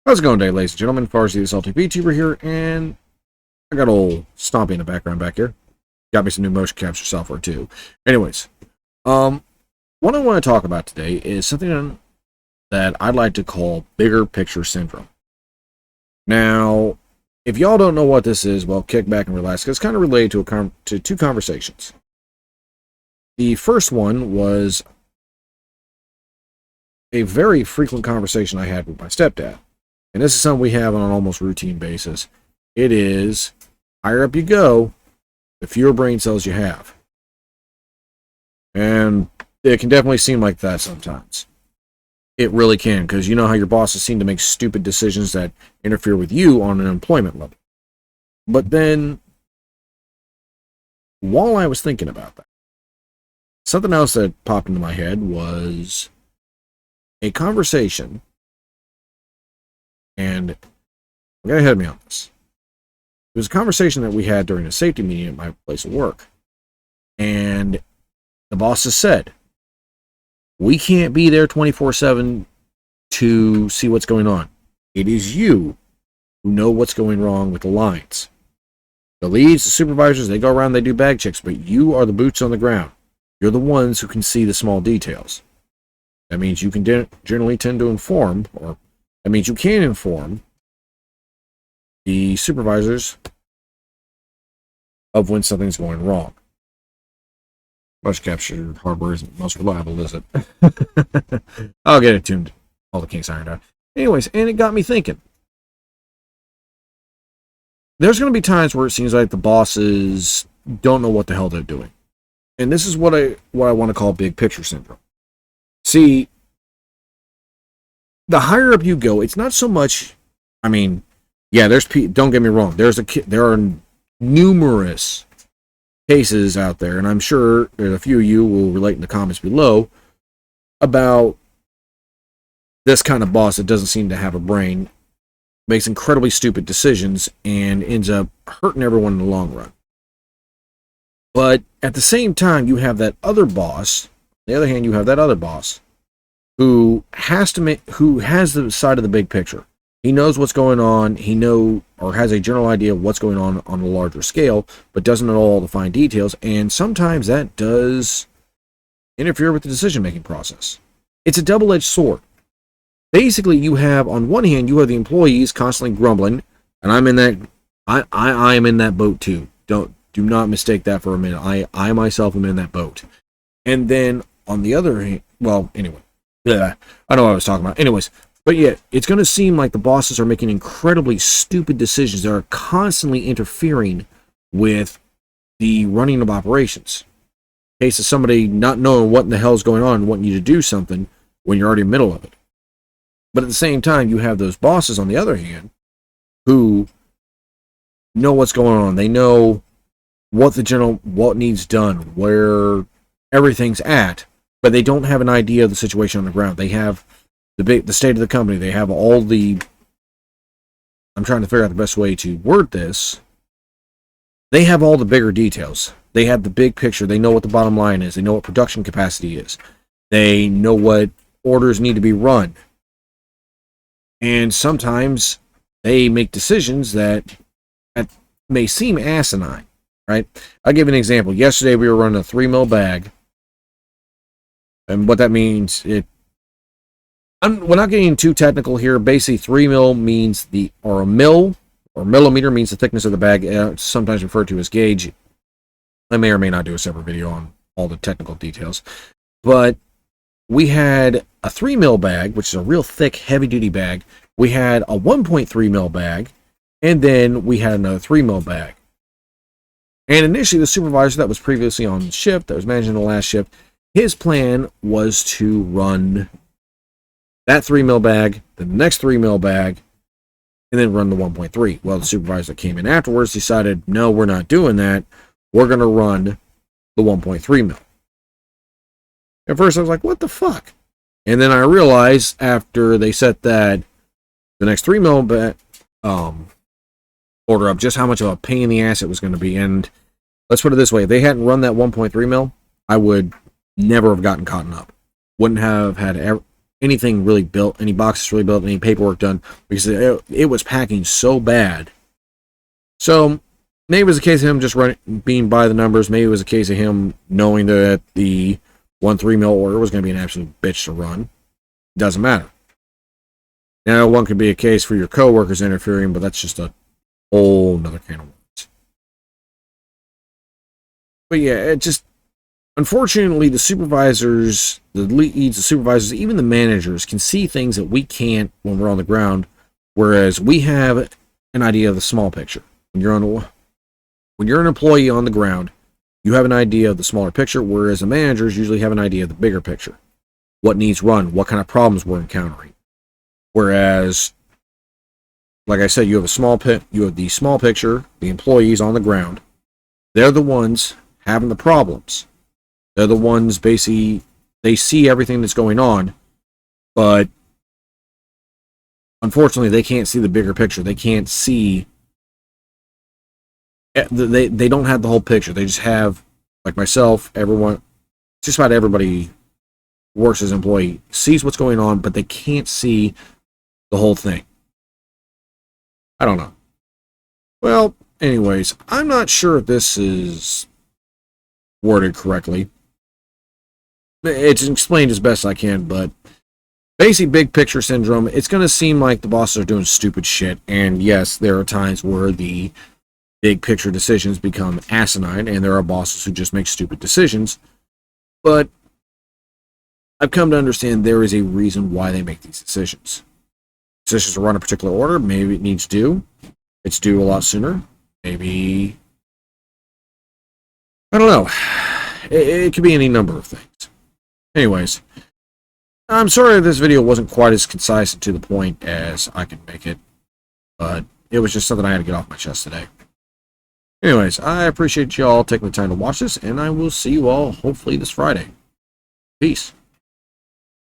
How's it going today, ladies and gentlemen? Farsi, this LTP tuber here, and I got old Stompy in the background back here. Got me some new motion capture software too. Anyways, what I want to talk about today is something that I'd like to call bigger picture syndrome. Now, if y'all don't know what this is, well, kick back and relax, because it's kind of related to two conversations. The first one was a very frequent conversation I had with my stepdad. And this is something we have on an almost routine basis. It is, higher up you go, the fewer brain cells you have. And it can definitely seem like that sometimes. It really can, because you know how your bosses seem to make stupid decisions that interfere with you on an employment level. But then, while I was thinking about that, something else that popped into my head was a conversation. And I'm going to head me on this. It was a conversation that we had during a safety meeting at my place of work. And the bosses said, we can't be there 24/7 to see what's going on. It is you who know what's going wrong with the lines. The leads, the supervisors, they go around, they do bag checks, but you are the boots on the ground. You're the ones who can see the small details. That means you can generally tend to inform, or that means you can inform the supervisors of when something's going wrong. Motion capture hardware isn't most reliable, is it? I'll get it tuned. All the kinks ironed out. Anyways, and it got me thinking. There's going to be times where it seems like the bosses don't know what the hell they're doing. And this is what I want to call big picture syndrome. See, the higher up you go, it's not so much, I mean, yeah, don't get me wrong, there are numerous cases out there, and I'm sure there's a few of you will relate in the comments below, about this kind of boss that doesn't seem to have a brain, makes incredibly stupid decisions, and ends up hurting everyone in the long run. But at the same time, you have that other boss, on the other hand, you have that other boss, who has the side of the big picture. He knows what's going on. He has a general idea of what's going on a larger scale, but doesn't know all the fine details. And sometimes that does interfere with the decision-making process. It's a double-edged sword. Basically, you have, on one hand, you have the employees constantly grumbling, and I'm in that. I am in that boat too. Do not mistake that for a minute. I myself am in that boat. And then on the other hand, well, anyway. Yeah, I know what I was talking about. Anyways, but yeah, it's going to seem like the bosses are making incredibly stupid decisions that are constantly interfering with the running of operations. In case of somebody not knowing what in the hell is going on and wanting you to do something when you're already in the middle of it. But at the same time, you have those bosses, on the other hand, who know what's going on. They know what needs done, where everything's at. But they don't have an idea of the situation on the ground. They have the state of the company. They have all the... I'm trying to figure out the best way to word this. They have all the bigger details. They have the big picture. They know what the bottom line is. They know what production capacity is. They know what orders need to be run. And sometimes they make decisions that may seem asinine, right? I'll give you an example. Yesterday we were running a 3 mil bag. And what that means, we're not getting too technical here. Basically, 3 mil means a mil or millimeter means the thickness of the bag. It's sometimes referred to as gauge. I may or may not do a separate video on all the technical details. But we had a 3 mil bag, which is a real thick, heavy-duty bag. We had a 1.3 mil bag, and then we had another 3 mil bag. And initially, the supervisor that was previously on shift, that was managing the last shift, his plan was to run that 3 mil bag, the next 3 mil bag, and then run the 1.3. Well, the supervisor that came in afterwards decided, no, we're not doing that. We're going to run the 1.3 mil. At first, I was like, what the fuck? And then I realized after they set the next 3 mil order up, just how much of a pain in the ass it was going to be. And let's put it this way. If they hadn't run that 1.3 mil, I would never have gotten caught up. Wouldn't have had anything really built, any boxes really built, any paperwork done, because it was packing so bad. So maybe it was a case of him just being by the numbers. Maybe it was a case of him knowing that the 1 3 mil order was going to be an absolute bitch to run. Doesn't matter. Now, one could be a case for your coworkers interfering, but that's just a whole nother can of worms. But yeah, it just, unfortunately, the supervisors, the leads, the supervisors, even the managers can see things that we can't when we're on the ground, whereas we have an idea of the small picture. When you're an employee on the ground, you have an idea of the smaller picture, whereas the managers usually have an idea of the bigger picture. What needs run, what kind of problems we're encountering. Whereas, like I said, you have the small picture, the employees on the ground. They're the ones having the problems. They're the ones basically, they see everything that's going on, but unfortunately they can't see the bigger picture. They can't see, they don't have the whole picture. They just have, like myself, everyone, just about everybody works as an employee, sees what's going on, but they can't see the whole thing. I don't know. Well, anyways, I'm not sure if this is worded correctly. It's explained as best I can, but basically big picture syndrome, it's going to seem like the bosses are doing stupid shit, and yes, there are times where the big picture decisions become asinine, and there are bosses who just make stupid decisions, but I've come to understand there is a reason why they make these decisions. Decisions to run a particular order, maybe it needs due. It's due a lot sooner. Maybe, I don't know. It could be any number of things. Anyways, I'm sorry this video wasn't quite as concise and to the point as I could make it, but it was just something I had to get off my chest today. Anyways, I appreciate y'all taking the time to watch this, and I will see you all hopefully this Friday. Peace.